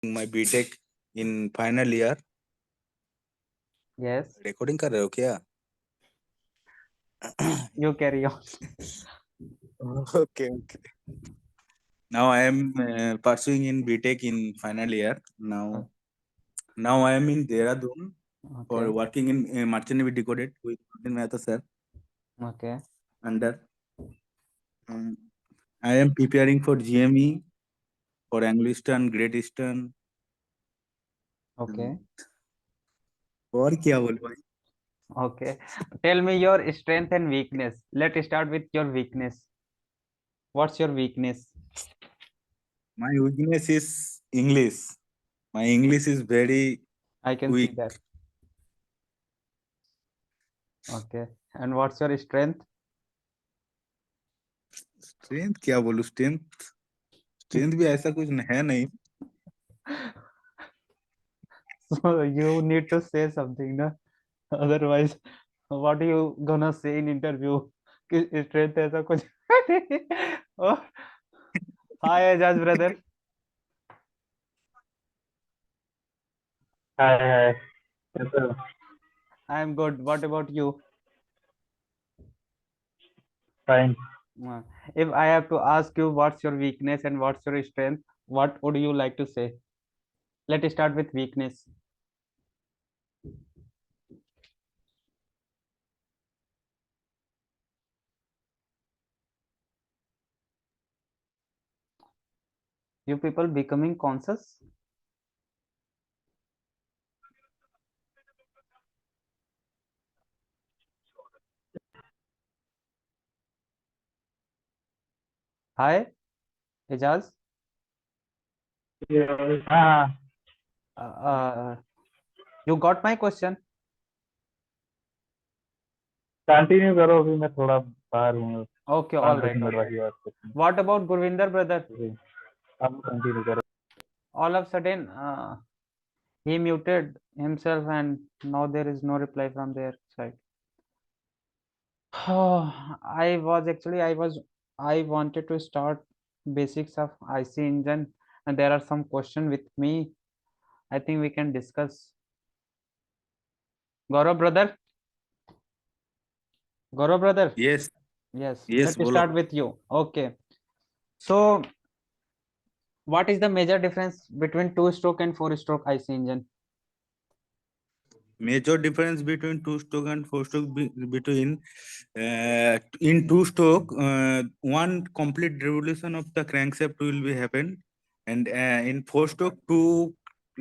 my BTech in final year. Yes, Recording कर रहे हो क्या? you carry on. Okay. Now I am pursuing in BTech in final year. Now I am in Dehradun for Okay, working in Merchant Navy Decoded with Mehta sir okay, under. Um, I am preparing for GME for Anglo Eastern, Great Eastern. okay, और क्या बोल भाई? okay. Tell me your strength and weakness. Let's start with your weakness. What's your weakness? My weakness is English. My English is very I can see weak. that. Okay. And what's your strength? Strength क्या बोलूं? Strength भी ऐसा कुछ है नहीं. So you need to say something, na? Otherwise, what you gonna say in interview? कि strength ऐसा कुछ. Oh, hi, Eazaz brother. हाय हाय कैसे हो? I am good. What about you? Fine. If I have to ask you what's your weakness and what's your strength, what would you like to say? Let's start with weakness. You people becoming conscious? Hi, Eazaz. हाँ, Uh, uh, you got my question? Continue करो. अभी मैं थोड़ा बाहर हूँ. Okay, all 5-10 right, all minute right. बाकी बात करते हैं. What about Gurvinder brother? अब कंटिन्यू करो. All of a sudden, he muted himself, and now there is no reply from their side. I wanted to start basics of IC engine, and there are some questions with me. I think we can discuss. Gaurav brother, Gaurav brother. Yes, Yes, yes, let's बोलो. start with you. Okay. So, what is the major difference between two-stroke and four-stroke IC engine? Major difference between two-stroke and four-stroke between in two-stroke, one complete revolution of the crankshaft will be happened, and in four-stroke, two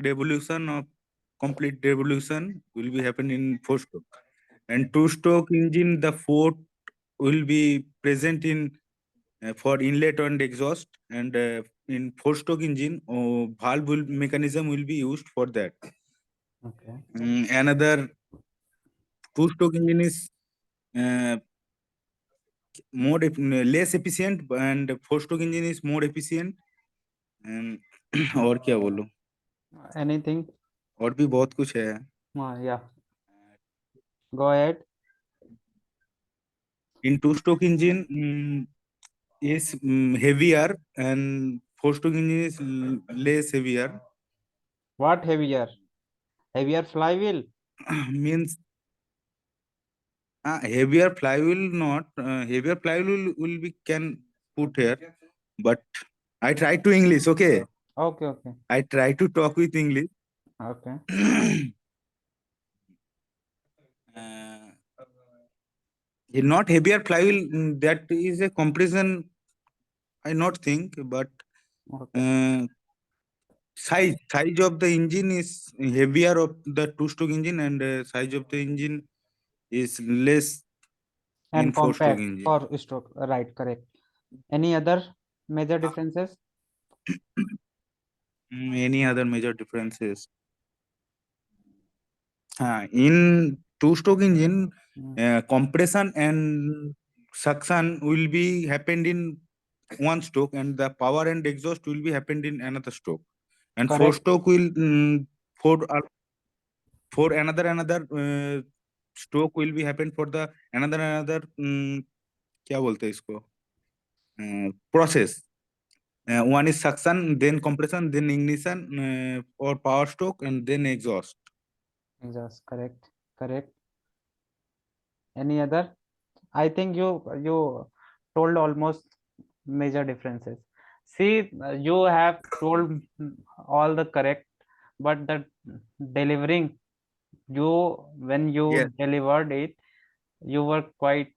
revolution of complete revolution will be happen in four-stroke. And two-stroke engine, the four will be present in for inlet and exhaust, and in four-stroke engine, valve mechanism will be used for that. Okay. Another two-stroke engine is uh, less efficient, and four-stroke engine is more efficient. And और क्या बोलूं? Anything? और भी बहुत कुछ है. Yeah. Go ahead. In two-stroke engine is heavier, and four-stroke engine is less heavier. What heavier? Heavier flywheel? Means heavier flywheel, not heavier flywheel will be can put here, but I try to English. Okay, Okay, okay, I try to talk with English. okay. uh, Not heavier flywheel, that is a comparison. I not think, but Okay. size of the engine is heavier of the two-stroke engine, and size of the engine is less in And four-stroke compact engine. for stroke. Right, correct. Any other major differences? Any other major differences? In two-stroke engine, compression and suction will be happened in one stroke, and the power and exhaust will be happened in another stroke. And Correct. four-stroke will for another stroke will be happen for the another क्या बोलते हैं इसको, process. One is suction, then compression, then ignition or power stroke, and then exhaust. Exhaust. Correct. Correct. Any other? I think you told almost major differences. See, you have told all the correct, but the delivering, you when Yes, you delivered it, you were quite,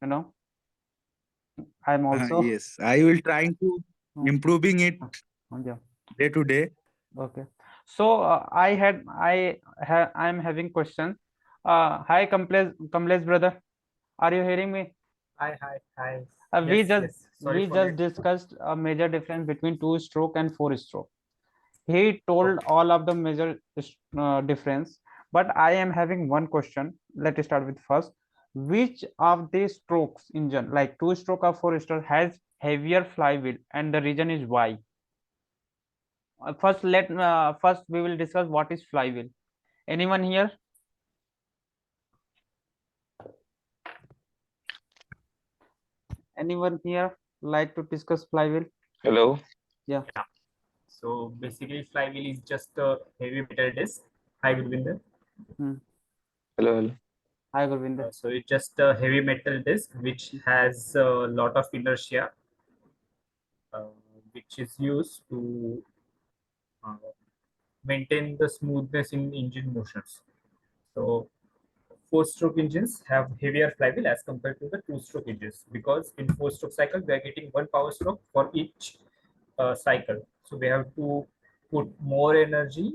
you know. I'm also. yes. I will trying to Hmm, improving it yeah. day to day. Okay. So I'm having question. Hi, Kamlesh brother. Are you hearing me? Hi. Uh, we Yes, just yes. Sorry we for just that. discussed a major difference between two stroke and four stroke. He told Okay. all of the major difference, but I am having one question. Let's start with first. Which of the strokes engine, like two stroke or four stroke, has heavier flywheel, and the reason is why? First we will discuss what is flywheel. Anyone here? Anyone here like to discuss flywheel? Hello. Yeah. Yeah. So basically, flywheel is just a heavy metal disc. Hi, Gurvinder. Hmm. Hello. Hello. Hi, Govind. So it's just a heavy metal disc which has a lot of inertia, uh, which is used to uh, maintain the smoothness in engine motions. So four-stroke engines have heavier flywheel as compared to the two-stroke engines because in four-stroke cycle we are getting one power stroke for each cycle. So we have to put more energy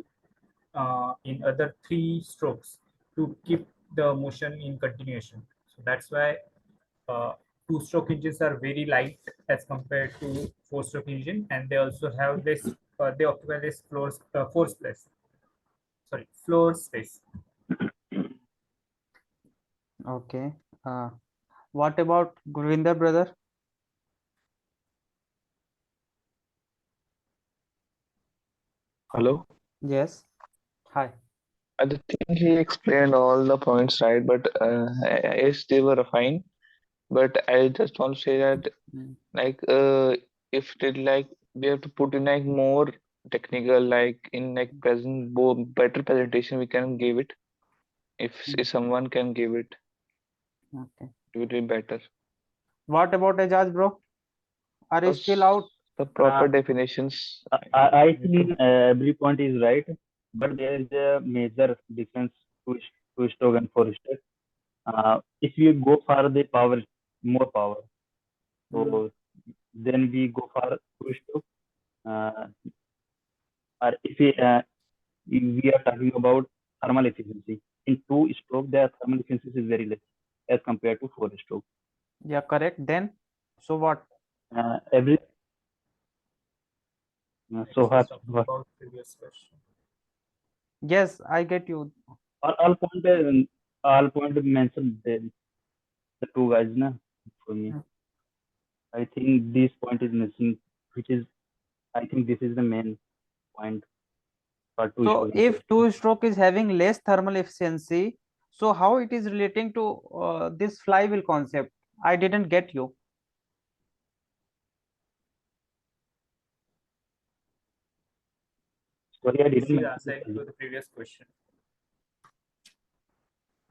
in other three strokes to keep the motion in continuation. So that's why uh, two-stroke engines are very light as compared to four-stroke engine, and they also have this. They occupy this floor space. Sorry, floor space. Okay. Uh, what about Gurvinder, brother? Hello. Yes. Hi. I think he explained all the points right, but yes, they were fine. But I just want to say that Mm, like if it like we have to put in like more technical like in like better presentation we can give it. If mm, someone can give it, okay. it would be better. What about Eazaz, bro? Are you still Because out? the Uh, proper definitions I need to. think every point is right, but there is a major difference to two stroke and four stroke. If we go for the power, more power, Mm, so then we go for two stroke. Uh, or if we are talking about thermal efficiency, in two stroke, their thermal efficiency is very less as compared to four stroke. yeah, correct. Then, so what? Every so Next is what, talking about previous question. Yes, I get you. all point mentioned the two guys na for me. Mm. I think this point is missing, which is I think this is the main point for two So, stroke and four if stroke. two stroke is having less thermal efficiency, so how it is relating to this flywheel concept? I didn't get you. Sorry, I This didn't is mention answering this. to the previous question.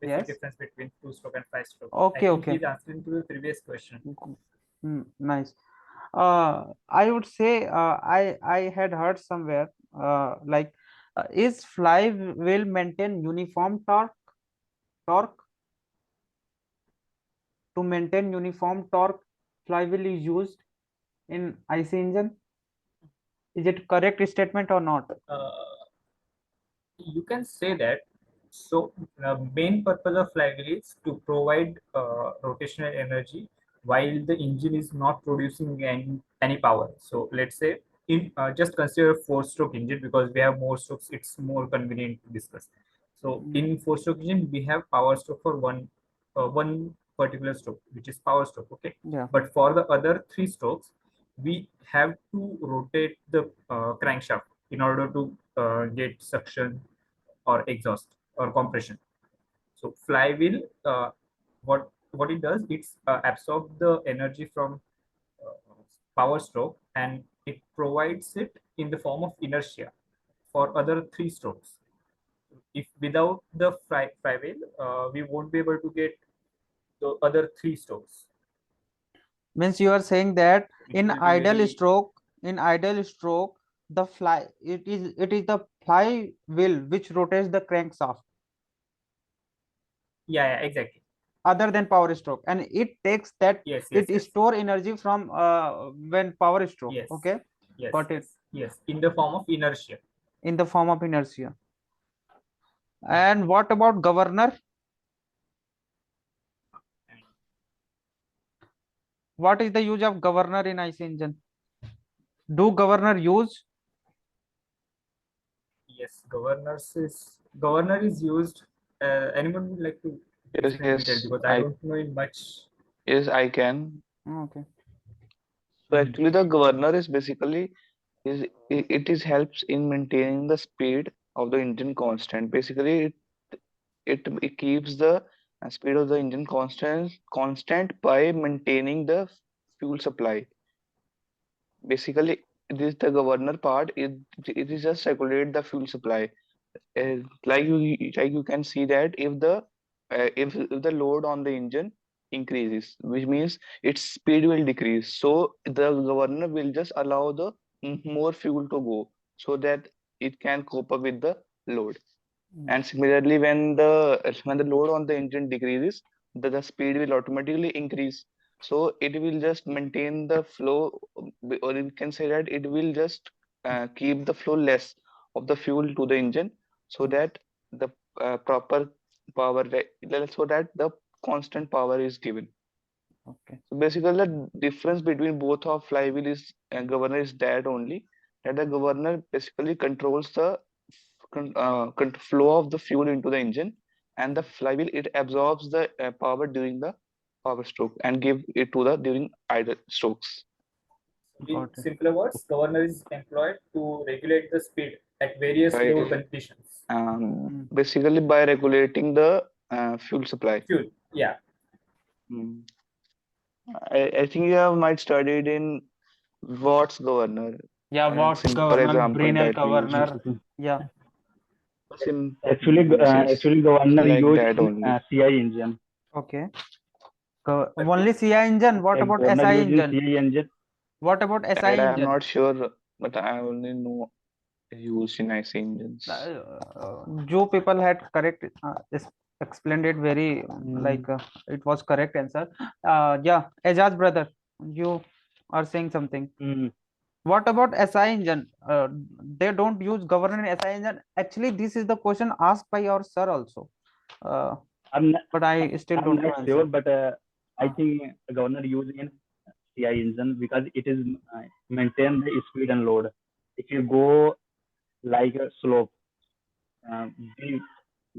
Basic Yes. difference between two-stroke and five-stroke. I Okay, think okay. he's answering to the previous question. Nice. I would say I had heard somewhere like is flywheel maintain uniform torque to maintain uniform torque flywheel is used in IC engine. Is it correct statement or not? Uh, you can say that. So the main purpose of flywheel is to provide rotational energy while the engine is not producing any power. So let's say in just consider a four-stroke engine because we have more strokes, it's more convenient to discuss. So Mm, in four-stroke engine, we have power stroke for one particular stroke, which is power stroke. Okay, yeah. but for the other three strokes, we have to rotate the crankshaft in order to get suction or exhaust or compression. So flywheel, what it does, it's absorb the energy from power stroke, and it provides it in the form of inertia for other 3 strokes. If without the flywheel, we won't be able to get the other 3 strokes. Means you are saying that It in will be idle very, stroke, the fly it is the flywheel which rotates the crankshaft yeah, exactly. other than power stroke, and it takes that Yes, it yes. store energy from when power stroke. Yes. Okay, Yes, got it. yes, in the form of inertia. In the form of inertia. And what about governor? And What is the use of governor in IC engine? Do governor use? yes, governor is used. Anyone would like to Yes, explain detail, yes, because I don't know in much. I can. Okay. So actually, the governor is basically it is helps in maintaining the speed of the engine constant. Basically, it keeps the speed of the engine constant by maintaining the fuel supply. Basically, this the governor part. It is just regulate the fuel supply. Like you can see that if the load on the engine increases, which means its speed will decrease, so the governor will just allow the more fuel to go so that it can cope up with the load. And similarly, when the load on the engine decreases, the speed will automatically increase. So it will just maintain the flow, or you can say that it will just keep the flow less of the fuel to the engine, so that the proper so that the constant power is given. Okay. So basically, the difference between both of flywheel is and governor is that only that the governor basically controls the flow of the fuel into the engine, and the flywheel it absorbs the power during the power stroke and give it to the during idle strokes. In Got it. simpler words, governor is employed to regulate the speed at various load Right. conditions. Basically by regulating the fuel supply. Fuel, yeah. Hmm. I think you have might studied in Watt's governor. Yeah, Watts Simple governor, example Brinell that we use. governor. Yeah. Actually, governor Like used that in only. CI engine. Okay. Only CI engine. What A about governor SI used in engine? CI engine. What about SI That I'm engine? not sure, but I only know used in IC engines. Joe people had correct explained it very like it was correct answer. Yeah, Eazaz brother, you are saying something. Mm. What about SI engine? They don't use governor in SI engine. Actually, this is the question asked by our sir also. Uh, I'm not, but I still I'm don't know not sure, answer. but I think governor used in CI engine because it is maintain the speed and load. If you go like a slope, uh, be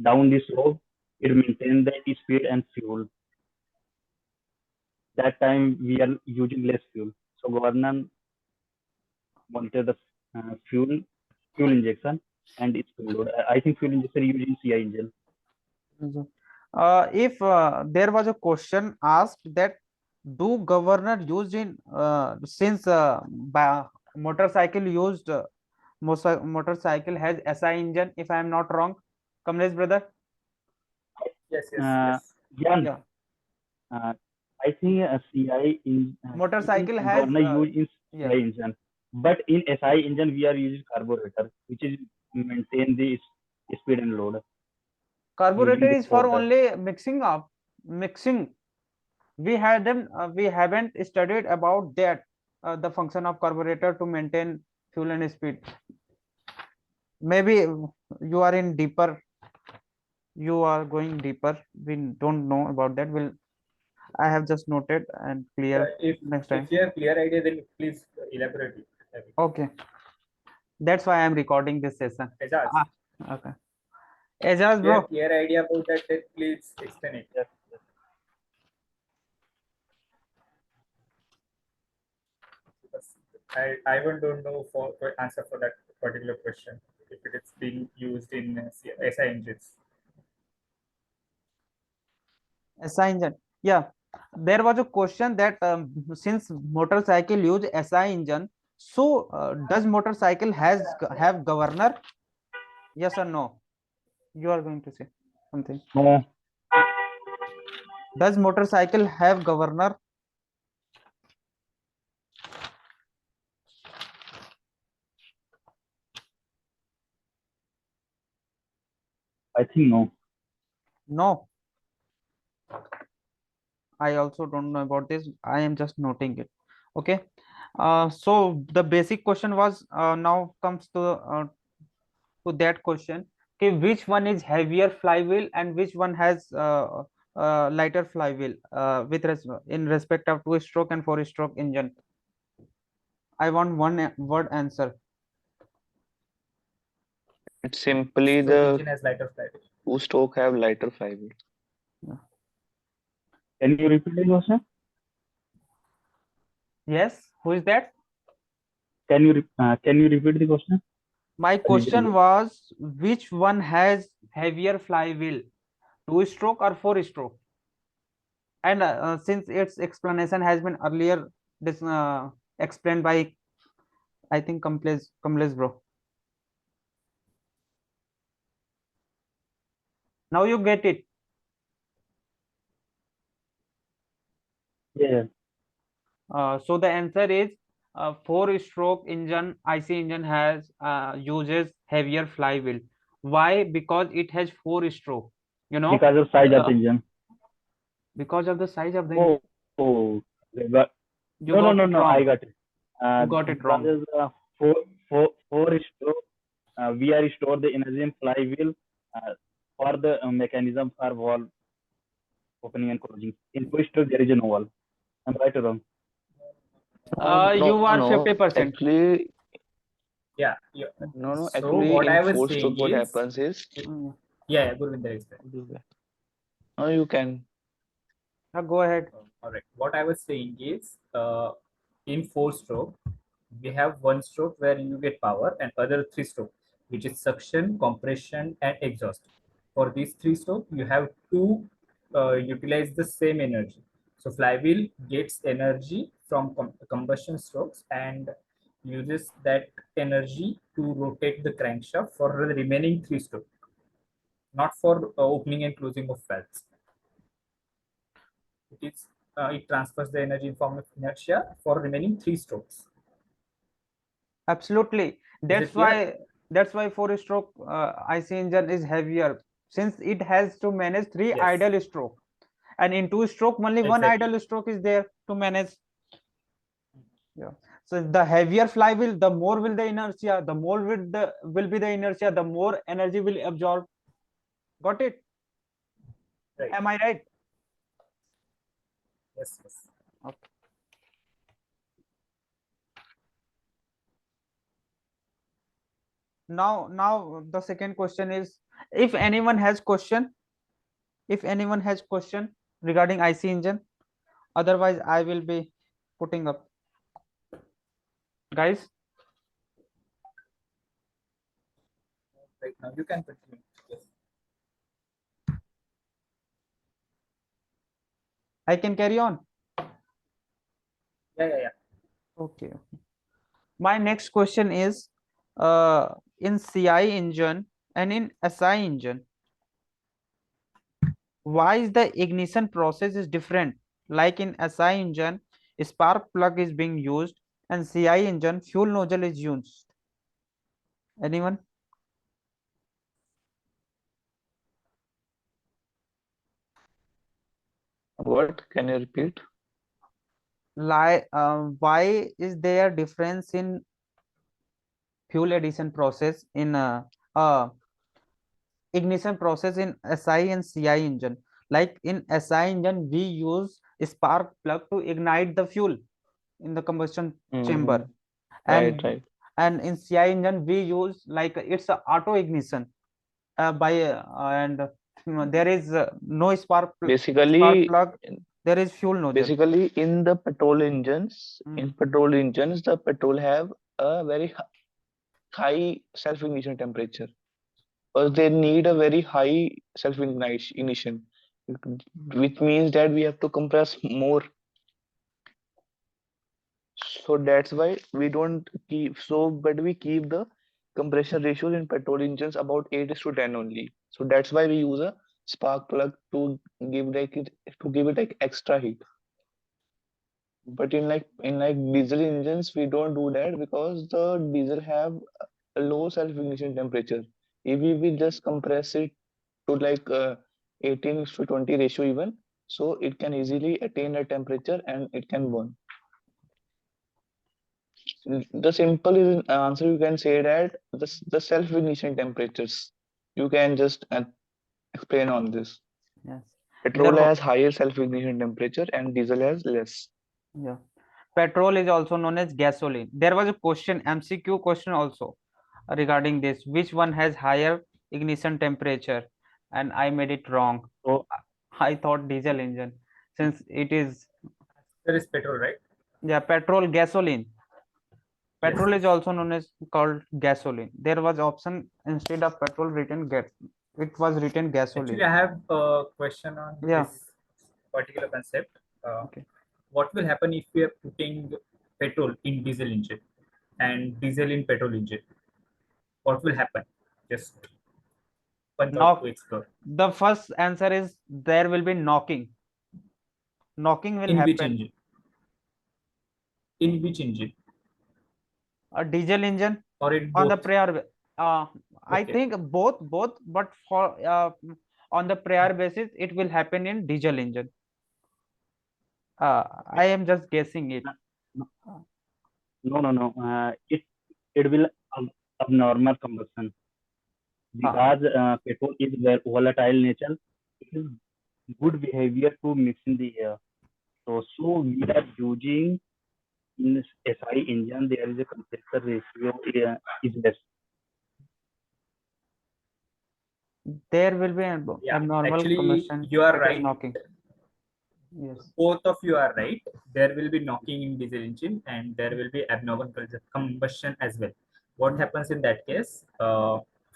down the slope, it maintain the speed and fuel. That time we are using less fuel, so governor monitor the fuel injection and its fuel load. I think fuel injection using CI engine. If there was a question asked that do governor used in since motorcycle used motorcycle has SI engine, if I am not wrong, Kamlesh brother. Yes, Uh, yes. yeah, Yeah, I think CI motorcycle has governor used in yeah, CI engine, but in SI engine we are using carburetor, which is maintain the speed and load carburetor using the is for quarter. only mixing. We had them we haven't studied about that the function of carburetor to maintain fuel and speed. Maybe you are in deeper, you are going deeper, we don't know about that. Will I have just noted and clear If next time. you have clear idea, then please elaborate it. Okay, that's why I am recording this session. Eazaz, Okay, Eazaz if you bro. have clear idea about that, then please explain it. Yes. Because I even don't know for answer for that particular question if it is being used in SI engines. SI engine, yeah. There was a question that since motorcycle use SI engine, so does motorcycle have governor? Yes or no? You are going to say something. No, Does motorcycle have governor? I think no. No. I also don't know about this. I am just noting it. Okay. So the basic question was now comes to that question. Okay, which one is heavier flywheel and which one has lighter flywheel in respect of two-stroke and four-stroke engine? I want one word answer. It's simply Two-stroke the engine has lighter flywheel. two-stroke have lighter flywheel. Can you repeat the question? Yes, who is that? Can you repeat the question? My I didn't question get. was which one has heavier flywheel, two-stroke or four-stroke? And since its explanation has been earlier this explained by I think Kamlesh bro. Now you get it. Yeah. So the answer is four-stroke engine, IC engine has uses heavier flywheel. Why? Because it has four-stroke. You know, Because of size of the engine. because of the size of the engine. Oh, okay, but You got it no. I wrong. got it. You got it Because wrong. of four stroke, we are store the energy in flywheel for the mechanism for valve opening and closing. In two stroke, there is no valve. I'm right or wrong? You are No. 50%. Actually, Yeah. no. So Actually, what in I was four-stroke, saying what is, happens is, yeah, Gurvinder explain. no, you can. Go ahead. All right. What I was saying is, in four-stroke, we have one stroke where you get power and other three stroke, which is suction, compression, and exhaust. For these three stroke, you have to utilize the same energy. So flywheel gets energy from combustion strokes and uses that energy to rotate the crankshaft for the remaining three stroke, not for opening and closing of valves. It transfers the energy in form of inertia for remaining three strokes. Absolutely. Is it clear? That's why four-stroke IC engine is heavier since it has to manage three Yes, idle stroke. And in two-stroke, only one exactly. idle stroke is there to manage. Yeah. So the heavier flywheel, the more will the inertia, the more will be the inertia, the more energy will absorb. Got it? Right. Am I right? Yes, yes. Okay. Now the second question is if anyone has question, regarding IC engine, otherwise I will be putting up. Guys, Right now you can continue. Yes. I can carry on. Yeah. Okay. My next question is in CI engine and in SI engine, why is the ignition process is different? Like in SI engine, spark plug is being used and CI engine fuel nozzle is used. Anyone? What? Can you repeat? Why is there difference in fuel addition process in ignition process in SI and CI engine? Like in SI engine, we use spark plug to ignite the fuel in the combustion Hmm. chamber, Right, and right. in CI engine we use like it's a auto ignition by and there is no spark Basically, plug. There is fuel nozzle. basically, in the petrol engines, Mm. the petrol have a very high self-ignition temperature, because they need a very high self-ignition. which means that we have to compress more. So that's why we don't keep so, but we keep the compression ratios in petrol engines about 8:10 only. So that's why we use a spark plug to give it like extra heat. But in like diesel engines, we don't do that because the diesel have a low self-ignition temperature. If we will just compress it to like 18:20 ratio even, so it can easily attain a temperature and it can burn. The simple answer you can say that the self-ignition temperatures. You can just explain on this. Yes. Petrol There, has higher self-ignition temperature and diesel has less. yeah. Petrol is also known as gasoline. There was a question, MCQ question also regarding this. Which one has higher ignition temperature? And I made it wrong. So, I thought diesel engine, since it is, There is petrol, right? yeah, petrol, gasoline. Yes, Petrol is yes. also known as called gasoline. There was option instead of petrol written gas. It was written Actually, gasoline. I have a question on Yeah. this particular concept. Okay. What will happen if we are putting petrol in diesel engine and diesel in petrol engine? What will happen? Just one thought to Knock. explore. The first answer is there will be knocking. Knocking will In which happen. engine? In which engine? A diesel engine Or in on the both? prior. I Okay. think both, but for on the prior basis, it will happen in diesel engine. I am just guessing it. no, no. It will abnormal combustion Uh, because petrol is very volatile nature. It is good behavior to mix in the air. So we are using in SI engine there is a compressor ratio is less. there will be an Yeah, abnormal actually, combustion. you are It is right. knocking. Yes. Both of you are right. There will be knocking in diesel engine and there will be abnormal combustion as well. What happens in that case?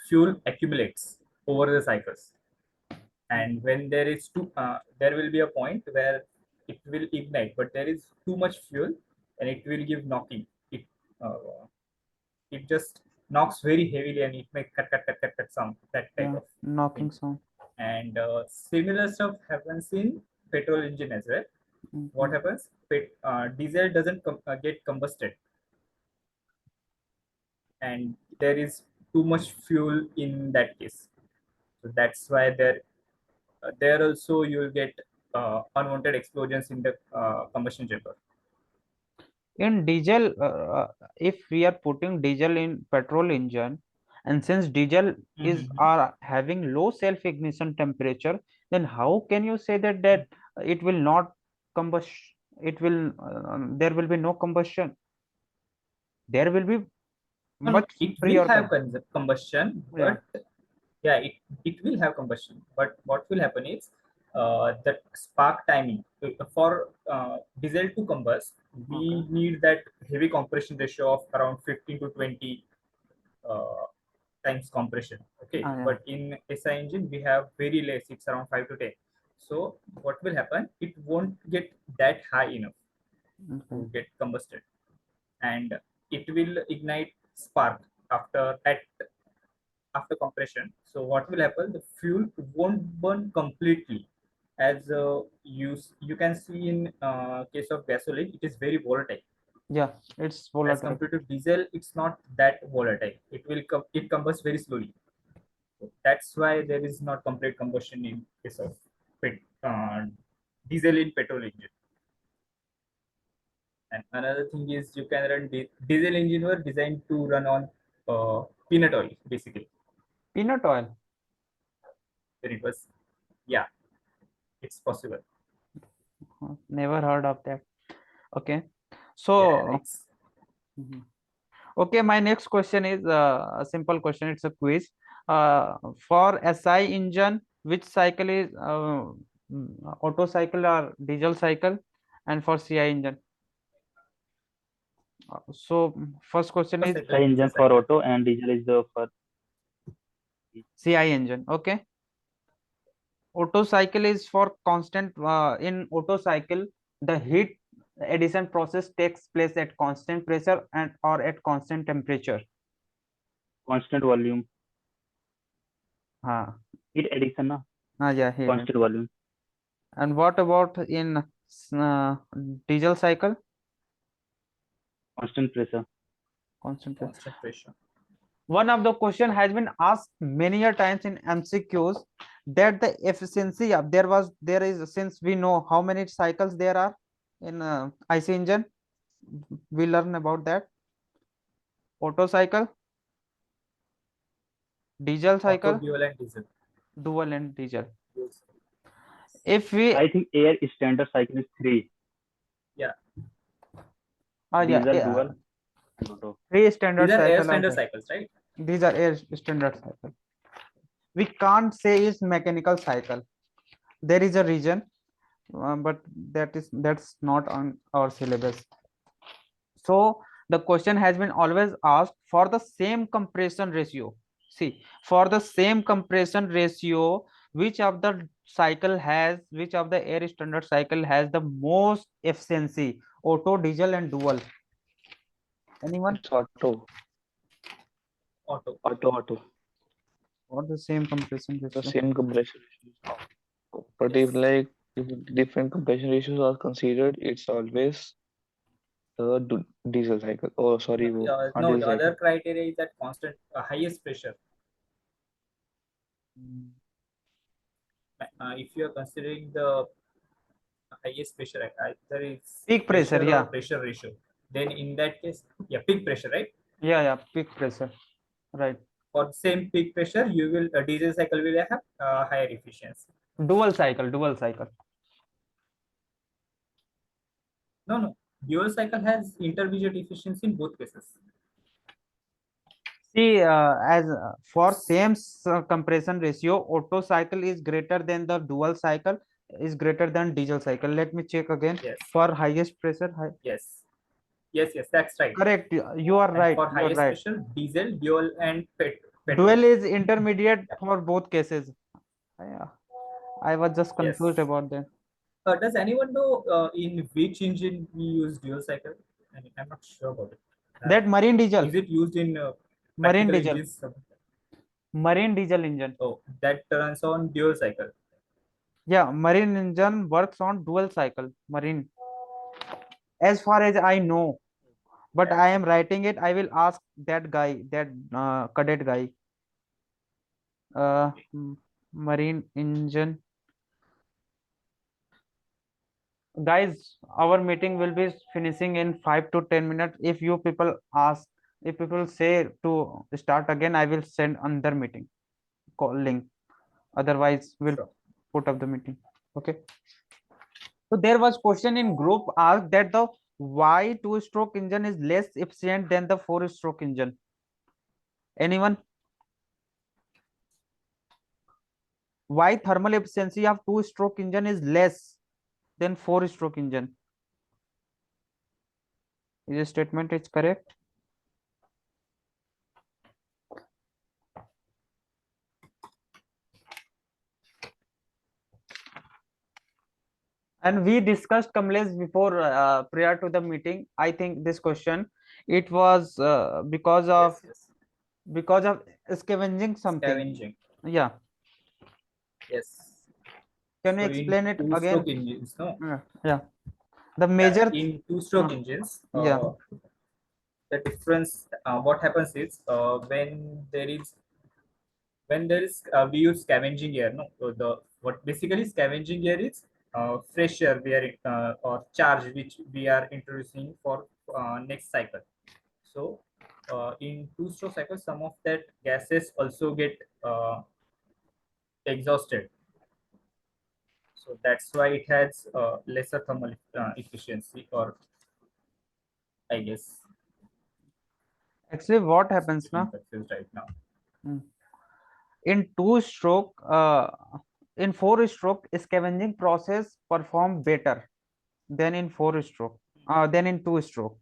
Fuel accumulates over the cycles, and when there will be a point where it will ignite, but there is too much fuel, and it will give knocking. Uh, it just knocks very heavily, and it may cut sound, that type Yeah, of knocking thing. sound. And similar stuff happens in petrol engine as well. What Mhm. happens? Diesel doesn't get combusted, and there is too much fuel in that case. So that's why there also you will get unwanted explosions in the combustion chamber. In diesel, if we are putting diesel in petrol engine, and since diesel is Mm-hmm. are having low self ignition temperature, then how can you say that it will not combust? It will there will be no combustion. There will be No, no, much it will prior have combustion, yeah. but yeah, it will have combustion. But what will happen is the spark timing for diesel to combust, Okay. we need that heavy compression ratio of around 15 to 20 uh, times compression. Okay, Yeah. but in SI engine we have very less. It's around 5 to 10. So what will happen? It won't get that high enough Okay. to get combusted, and it will ignite spark after compression. So what will happen? The fuel won't burn completely, as you can see in case of gasoline, it is very volatile. Yeah, it's As volatile. compared to diesel, it's not that volatile. It combusts very slowly. So that's why there is not complete combustion in case of diesel in petrol engine. And another thing is you can run diesel engine were designed to run on peanut oil basically. Peanut oil. Then it was, yeah, it's possible. Never heard of that. Okay. Yeah, So, it's mhm. Okay, my next question is a simple question. It's a quiz. For SI engine, which cycle is auto cycle or diesel cycle, and for CI engine? So, first question is cycle, SI diesel engine for cycle. auto and diesel is the for CI engine. Okay. Otto cycle is for constant. In Otto cycle, the heat addition process takes place at constant pressure and or at constant temperature. Constant volume. हाँ Heat addition na. yeah, heat. Constant volume. And what about in diesel cycle? Constant pressure. Constant pressure. Constant pressure. One of the question has been asked many a times in MCQs that the efficiency of there is, since we know how many cycles there are in IC engine, we learn about that. Otto cycle, diesel Auto, cycle, dual, and diesel. dual and diesel. Yes. If we I think air standard cycle is 3. Yeah. Diesel, yeah, dual, and Otto. three standard These are air cycle are standard there. cycles, right? These are air standard cycle. We can't say it's mechanical cycle. There is a reason, but that's not on our syllabus. So the question has been always asked for the same compression ratio. See, for the same compression ratio, which of the air standard cycle has the most efficiency? Auto, diesel, and dual. Anyone? It's auto. Auto. Auto. For the same compression The ratio. same compression ratios. But Yes. if different compression ratios are considered, it's always the diesel cycle. Oh, sorry, No, not no, diesel the cycle. other criteria is that constant highest pressure. If you are considering the highest pressure, either it's Peak pressure, or yeah. pressure ratio, then in that case, yeah, peak pressure, right? Yeah, peak pressure, right. For the same peak pressure, you will diesel cycle will have higher efficiency. Dual cycle. No, dual cycle has intermediate efficiency in both cases. See, as for same compression ratio, Otto cycle is greater than the dual cycle, is greater than diesel cycle. Let me check again. Yes. For highest pressure, Yes, that's right. correct. You are And right. for You are highest right. pressure, diesel, dual, and petrol. Dual is intermediate for both cases. Yeah, I was just confused Yes. about that. Does anyone know in which engine we use dual cycle? I'm not sure about it. That marine diesel. Is it used in Marine practical diesel. engines? Marine diesel engine. Oh, that runs on dual cycle. Yeah, marine engine works on dual cycle. Marine. As far as I know, but I am writing it. I will ask that guy, that cadet guy. Marine engine. Guys, our meeting will be finishing in 5 to 10 minutes. If you people ask, if people say to start again, I will send another meeting call link. Otherwise, we'll put up the meeting. Okay. So there was question in group asked that the why two-stroke engine is less efficient than the four-stroke engine. Anyone? Why thermal efficiency of two-stroke engine is less than four-stroke engine? Is the statement is correct? And we discussed Kamlesh before prior to the meeting. I think this question it was because of scavenging something. Scavenging. Yeah. Yes. Can you So explain it again? Two-stroke engines, no? Yeah. The major in two-stroke engines. Yeah. The difference. What happens is when there is we use scavenging air. No, so what basically scavenging air is fresh air we are or charge which we are introducing for next cycle. So in two-stroke cycle, some of that gases also get exhausted. So that's why it has lesser thermal efficiency, or I guess. Actually, what happens now? Confused right now. In two-stroke, in four-stroke, scavenging process perform better than in four-stroke, than in two-stroke.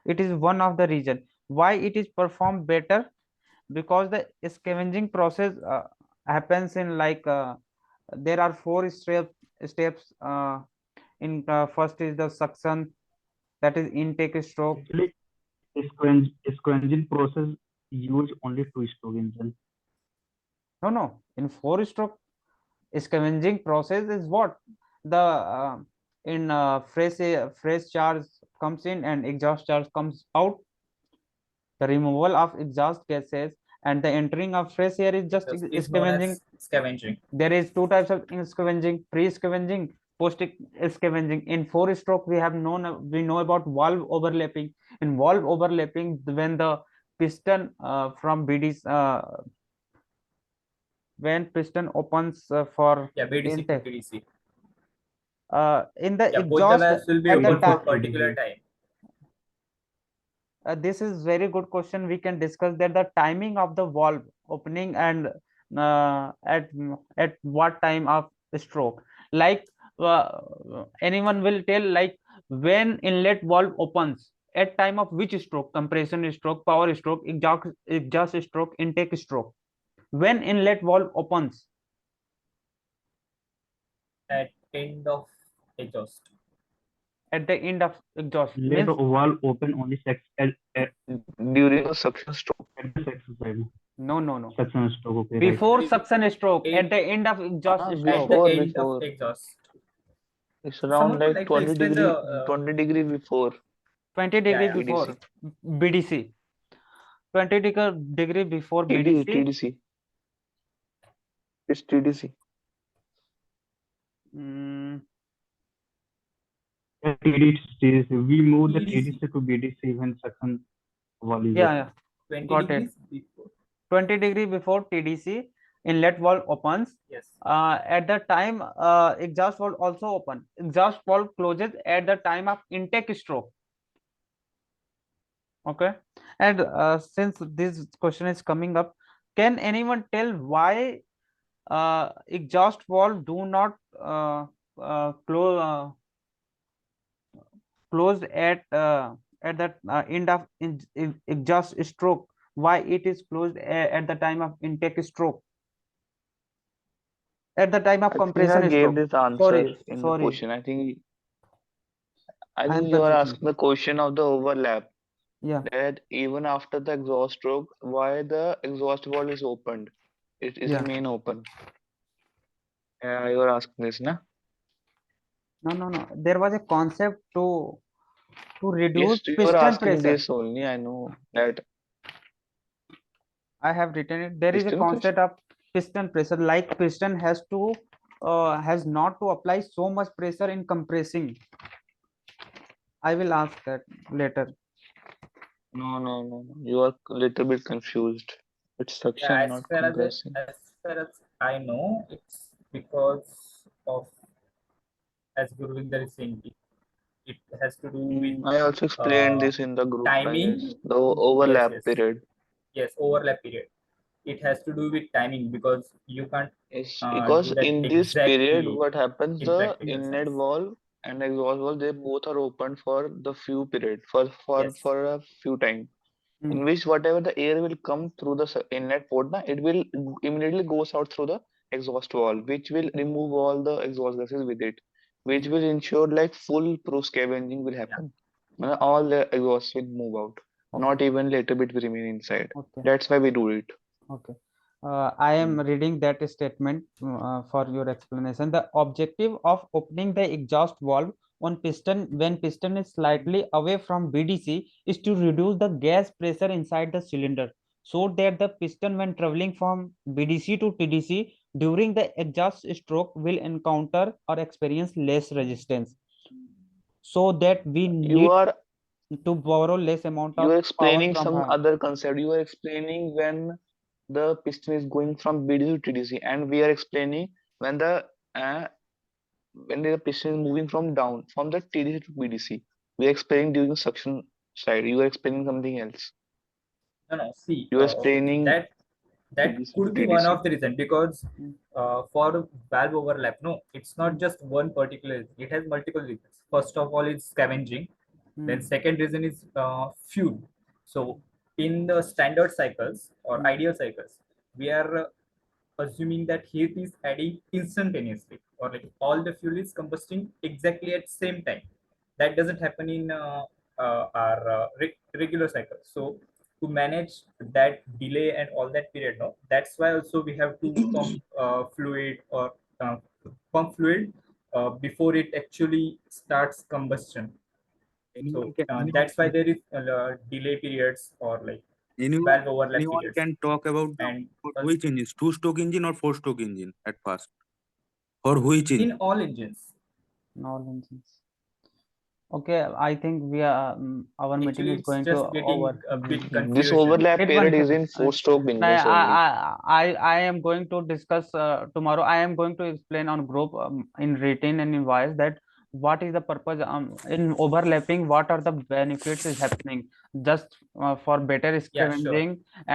It is one of the reason why it is performed better, because the scavenging process happens in like There are four steps. First is the suction, that is intake stroke. Actually, squeezing process use only two-stroke engine. No, in four stroke scavenging process is what the in fresh charge comes in and exhaust charge comes out. The removal of exhaust gases and the entering of fresh air is just This is known scavenging. as scavenging. There is two types of scavenging: pre-scavenging, post-scavenging. In four-stroke, we know about valve overlapping. In valve overlapping, when the piston from BD's when piston opens for Yeah, BDC to intake, TDC. in the Yeah, both the exhaust valves will be at the open for time. particular time. This is very good question. We can discuss that the timing of the valve opening and at what time of stroke. Like anyone will tell, like when inlet valve opens at time of which stroke: compression stroke, power stroke, exhaust stroke, intake stroke. When inlet valve opens At end of exhaust. at the end of exhaust Let means valve open only at During a suction stroke. the section side. no. Suction stroke, okay, right. Before suction stroke, at It, the end of exhaust at stroke. the Before, end of before. exhaust. It's around Someone would like like to 20 explain degree, the 20 degree before 20 yeah, degree yeah. before TDC. BDC. 20 degree before BDC. TDC. It's TDC. Mm, Yeah, TDC. We move the TDC. TDC to BDC when suction valve is yeah, open. yeah, 20 got it. degrees before. 20 degree before TDC, inlet valve opens. Yes. At the time, exhaust valve also open. Exhaust valve closes at the time of intake stroke. Okay. And since this question is coming up, can anyone tell why exhaust valve do not closed at the end of exhaust stroke? Why it is closed at the time of intake stroke, at the time of I think I compression gave stroke? this answer Sorry, in the sorry, question. I I am think you are confusing. asking the question of the overlap. Yeah, That even after the exhaust stroke, why the exhaust valve is opened? It is yeah. remain open. Yeah, you are asking this, na? No. There was a concept to reduce Yes, you are piston asking pressure. this only. I know that I have written it. There is a piston pressure. concept of piston pressure, like piston has not to apply so much pressure in compressing. I will ask that later. No. You are a little bit confused. It's Yeah, suction, not compressing. as far as I know, it's because of, as Gurvinder is saying, it has to do with I also explained uh, this in the group, I timing. guess. The Yes, overlap yes, period. yes. Overlap period. It has to do with timing because you can't Yes, do because that in this period, exactly what happens, in the practical inlet sense. valve and exhaust valve, they both are open for the few period, Yes. for a few time, Hmm. in which whatever the air will come through the inlet port, na, it will immediately goes out through the exhaust valve, which will remove all the exhaust gases with it, which will ensure like full pro scavenging will Yeah. happen. All the exhaust will move out, Okay. not even little bit will remain inside. Okay. That's why we do it. Okay. I am Mm. reading that statement for your explanation. The objective of opening the exhaust valve on piston when piston is slightly away from BDC is to reduce the gas pressure inside the cylinder, so that the piston, when traveling from BDC to TDC during the exhaust stroke, will encounter or experience less resistance, so that we You need are to borrow less amount you of are power explaining from some her. other concept. You are explaining when the piston is going from BDC to TDC, and we are explaining when uh, the piston is moving from down from the TDC to BDC. We are explaining during the suction side. You are explaining something else. No. See, You are explaining that TDC to could be one TDC. of the reason because for valve overlap, no, it's not just one particular reason. It has multiple reasons. First of all, it's scavenging. Then Hmm. second reason is fuel. So in the standard cycles or Hmm. ideal cycles, we are assuming that heat is adding instantaneously, or like all the fuel is combusting exactly at same time. That doesn't happen in our regular cycle. So to manage that delay and all that period, no, that's why also we have to uh, pump fluid before it actually starts combustion. Anyone So can that's why there is delay periods or like anyone valve overlap anyone periods. can talk about And for which engine, two-stroke engine or four-stroke engine at first? For which engine? in all engines, All engines. Okay, I think we are our meeting actually is it's going to just getting over. a bit This confusion. overlap Bit period is confused. in four-stroke I, engines only. I am going to discuss tomorrow. I am going to explain on group in written and in voice that what is the purpose in overlapping. What are the benefits is happening just for better Yeah, sure. scavenging